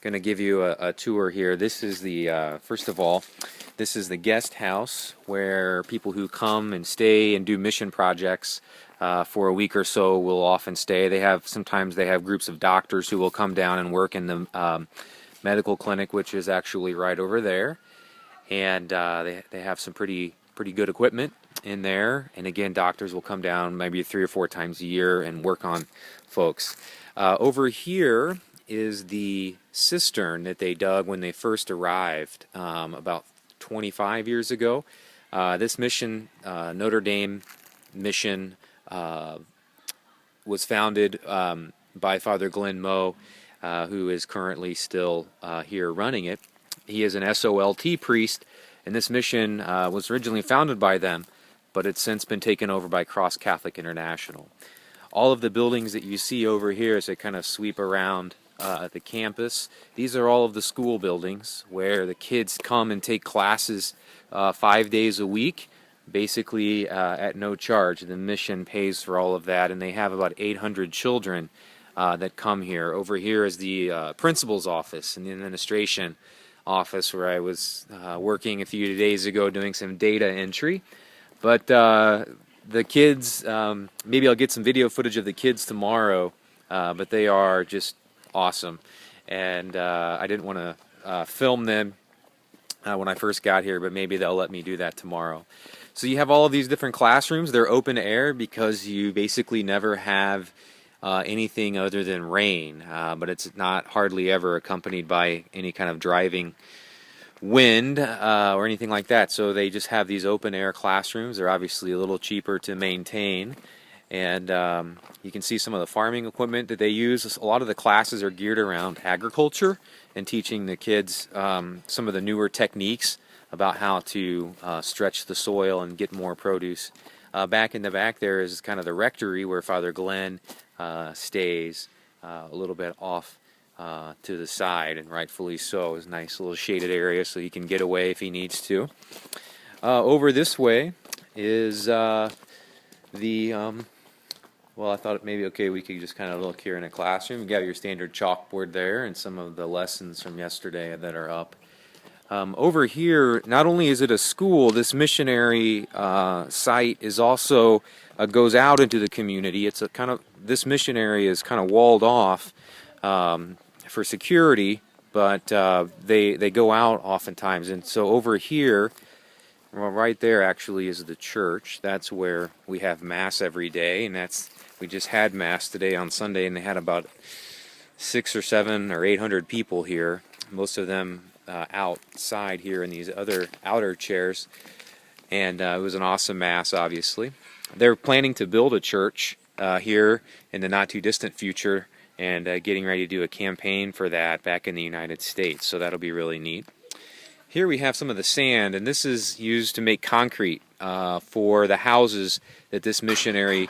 Going to give you a tour here. This is the, first of all, this is the guest house where people who come and stay and do mission projects for a week or so will often stay. Sometimes they have groups of doctors who will come down and work in the medical clinic, which is actually right over there. And they have some pretty good equipment in there. And again, doctors will come down maybe 3 or 4 times a year and work on folks. Over here is the cistern that they dug when they first arrived about 25 years ago. This mission, Notre Dame mission, was founded by Father Glenn Moe, who is currently still here running it. He is an SOLT priest, and this mission was originally founded by them, but it's since been taken over by Cross Catholic International. All of the buildings that you see over here as they kind of sweep around the campus, these are all of the school buildings where the kids come and take classes 5 days a week, basically at no charge. The mission pays for all of that, and they have about 800 children that come here. Over here is the principal's office and the administration office where I was working a few days ago doing some data entry. But the kids, maybe I'll get some video footage of the kids tomorrow, but they are just awesome. And I didn't want to film them when I first got here, but maybe they'll let me do that tomorrow. So you have all of these different classrooms. They're open air because you basically never have anything other than rain, but it's not hardly ever accompanied by any kind of driving wind or anything like that. So they just have these open air classrooms. They're obviously a little cheaper to maintain, and you can see some of the farming equipment that they use. A lot of the classes are geared around agriculture and teaching the kids some of the newer techniques about how to stretch the soil and get more produce. Back in the back there is kind of the rectory where Father Glenn stays, a little bit off to the side, and rightfully so. It's a nice little shaded area so he can get away if he needs to. Over this way is well, I thought maybe, okay, we could just kind of look here in a classroom. You got your standard chalkboard there and some of the lessons from yesterday that are up. Over here, not only is it a school, this missionary site is also goes out into the community. It's a kind of, this mission area is kind of walled off for security, but they go out oftentimes. And so over here, well, right there actually is the church. That's where we have Mass every day, and we just had Mass today on Sunday, and they had about 600 or 700 or 800 people here. Most of them outside here in these other outer chairs, and it was an awesome Mass, obviously. They're planning to build a church here in the not too distant future, and getting ready to do a campaign for that back in the United States, so that'll be really neat. Here we have some of the sand, and this is used to make concrete for the houses that this missionary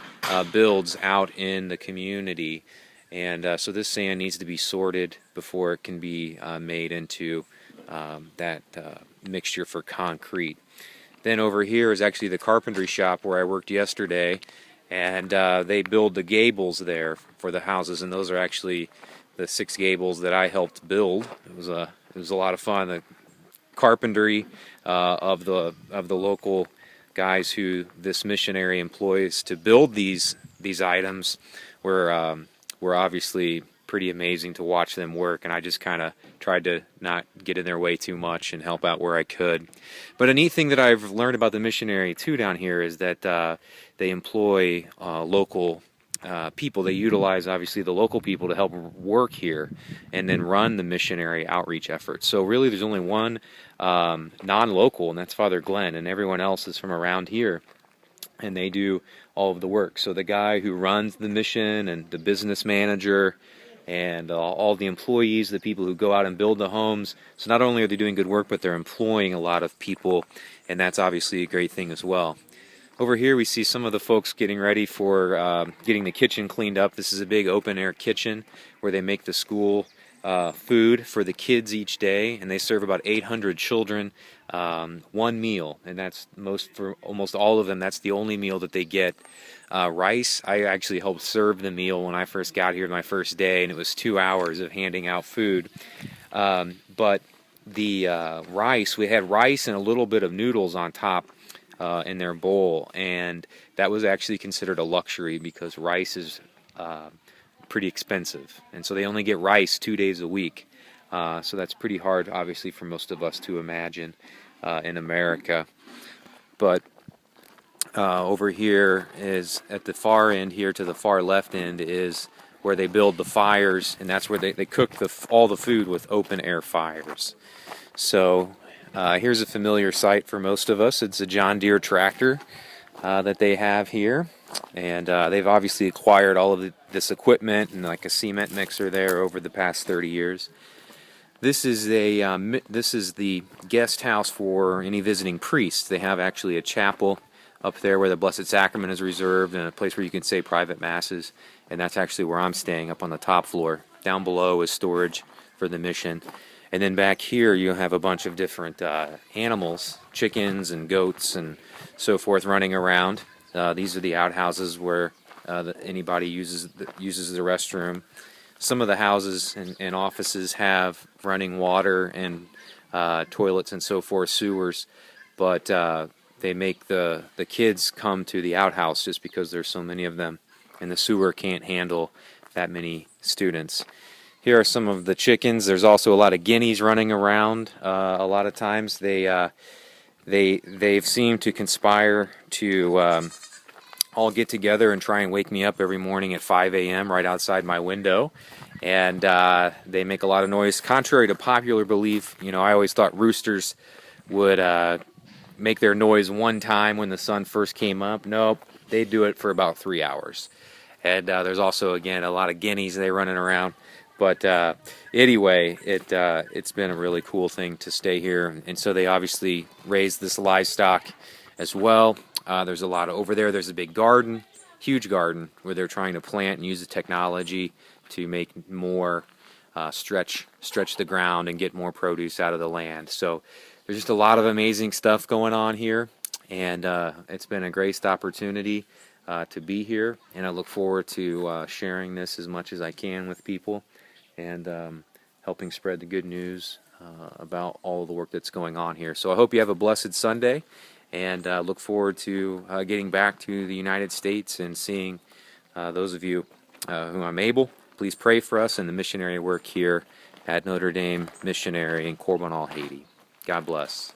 builds out in the community. And so this sand needs to be sorted before it can be made into that mixture for concrete. Then over here is actually the carpentry shop where I worked yesterday, and they build the gables there for the houses, and those are actually the 6 gables that I helped build. It was a lot of fun. The carpentry of the local guys who this missionary employs to build these items were obviously pretty amazing to watch them work, and I just kind of tried to not get in their way too much and help out where I could. But a neat thing that I've learned about the missionary too down here is that they employ local people. They utilize obviously the local people to help work here and then run the missionary outreach efforts. So really there's only one non-local, and that's Father Glenn, and everyone else is from around here, and they do all of the work. So the guy who runs the mission and the business manager and all the employees, the people who go out and build the homes, so not only are they doing good work, but they're employing a lot of people, and that's obviously a great thing as well. Over here we see some of the folks getting ready for getting the kitchen cleaned up. This is a big open-air kitchen where they make the school food for the kids each day, and they serve about 800 children one meal, and that's for almost all of them. That's the only meal that they get. Rice, I actually helped serve the meal when I first got here my first day, and it was 2 hours of handing out food. But the rice, we had rice and a little bit of noodles on top in their bowl, and that was actually considered a luxury because rice is pretty expensive, and so they only get rice 2 days a week. So that's pretty hard, obviously, for most of us to imagine in America. But over here is at the far end here to the far left end is where they build the fires, and that's where they cook all the food with open air fires. So here's a familiar sight for most of us. It's a John Deere tractor that they have here, and they've obviously acquired all of this equipment and like a cement mixer there over the past 30 years. This is the guest house for any visiting priests. They have actually a chapel up there where the Blessed Sacrament is reserved and a place where you can say private masses, and that's actually where I'm staying up on the top floor. Down below is storage for the mission, and then back here you have a bunch of different animals, chickens and goats and so forth running around. These are the outhouses where anybody uses the restroom. Some of the houses and offices have running water and toilets and so forth, sewers, but they make the kids come to the outhouse just because there's so many of them, and the sewer can't handle that many students. Here are some of the chickens. There's also a lot of guineas running around. A lot of times they've seemed to conspire to all get together and try and wake me up every morning at 5 a.m. right outside my window, and they make a lot of noise. Contrary to popular belief, I always thought roosters would make their noise one time when the sun first came up. Nope, they do it for about 3 hours. And there's also, again, a lot of guineas they running around. But anyway, it's been a really cool thing to stay here. And so they obviously raise this livestock as well. There's a lot over there. There's a big garden, huge garden, where they're trying to plant and use the technology to make more stretch the ground and get more produce out of the land. So there's just a lot of amazing stuff going on here, and it's been a great opportunity to be here, and I look forward to sharing this as much as I can with people and helping spread the good news about all of the work that's going on here. So I hope you have a blessed Sunday, and look forward to getting back to the United States and seeing those of you who I'm able. Please pray for us and the missionary work here at Notre Dame Missionary in Corbinal, Haiti. God bless.